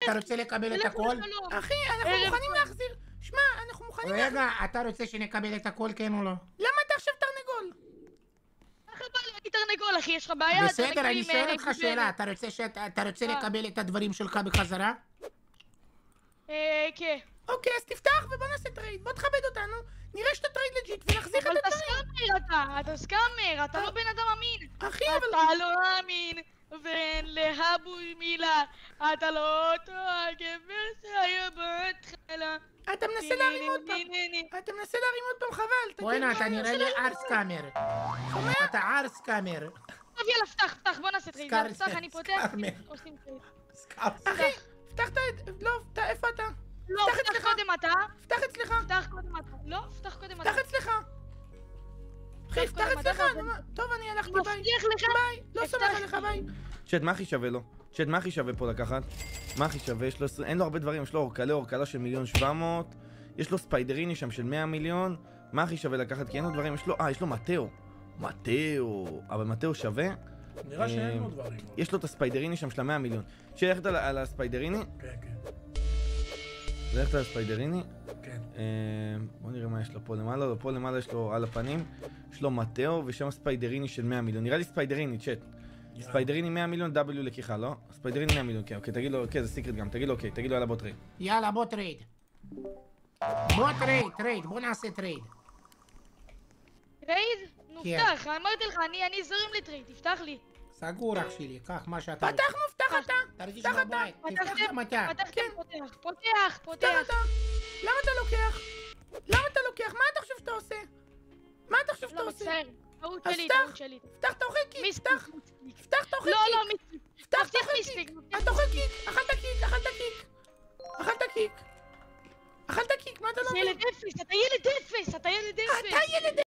אתה רוצה לקבל את הכל? אחי, אנחנו מוכנים להחזיר. שמע, אנחנו מוכנים להחזיר. רגע, אתה רוצה שנקבל את הכל, כן או לא? למה אתה עכשיו תרנגול? איך בא להגיד תרנגול, אחי? יש לך בעיה? בסדר, אני שואל אותך שאלה, אתה רוצה לקבל את הדברים שלך בחזרה? כן. אוקיי, אז תפתח ובוא נעשה טרייד. בוא תכבד אותנו, נראה שאתה טרייד לג'יט ונחזיר לך אבל את אתה הדברים. סקאמר, אתה סקאמר, אתה לא בן אדם אמין. אחי, אבל... אתה לא אמין, ואין להבו מילה. אתה לא אותו הגבר שהיה בהתחלה. אתה מנסה להרים עוד פעם. אתה מנסה להרים עוד פעם, חבל. בוא'נה, אתה נראה לי ארס קאמר. אתה ארס קאמר. טוב, יאללה, פתח, בוא נעשה טרייד. פתח, אני פותח. סקאמר. עושים טרייד. אחי, פתח את ה... לא, איפה אתה? לא, פתח קודם אתה. פתח אצלך. פתח קודם אתה. לא, פתח קודם אתה. פתח אצלך. אחי, פתח אצלך. טוב, אני הלכתי ביי. מבטיח לך. ביי, לא סומך עליך, ביי. צ'אט, מה הכי שווה לו? צ'אט, מה הכי שווה פה לקחת? מה הכי שווה? אין לו הרבה דברים, יש לו אורקלה של 1,700,000. יש לו ספיידריני שם של 100 מיליון. מה הכי שווה לקחת? כי אין לו דברים, יש לו מטאו. אבל מטאו שווה. נראה שאין לו דברים. יש לו את הספיידריני שם של 100 מיליון. שילכת על הספיידריני? כן. ללכת על הספיידריני? כן. בוא נראה מה יש לו פה למעלה. פה למעלה יש לו על הפנים. יש לו מטאו ושם ספיידריני של 100 מיליון. נראה לי ספיידריני, צ'אט. ספיידריני 100 מיליון, W לקיחה, לא? ספיידריני 100 מיליון, כן, אוקיי, תגיד לו, אוקיי, זה סיקרט גם, תגיד לו, אוקיי, תגיד לו, יאללה, בוא טרייד. יאללה, בוא טרייד. בוא נעשה טרייד. טרייד? נו, פתח, אמרתי לך, אני זורם לטרייד, תפתח לי. סגור אח שלי, קח מה שאתה רוצה. פתחנו, פתח אתה. תרגיש בבית, תפתח גם אתה. פתח, פותח. פתח אתה. למה אתה לוקח? מה אתה חושב שאתה עושה? לא, מצטער. טעות שלי. פתח את האוכל קיק, פתח את האוכל לא, קיק. מיסטיק. פתח את מבטיח האוכל מיסטיק. קיק. אתה אוכל קיק. אכלת קיק. מה אתה לא אתה מבין? ילד אפס,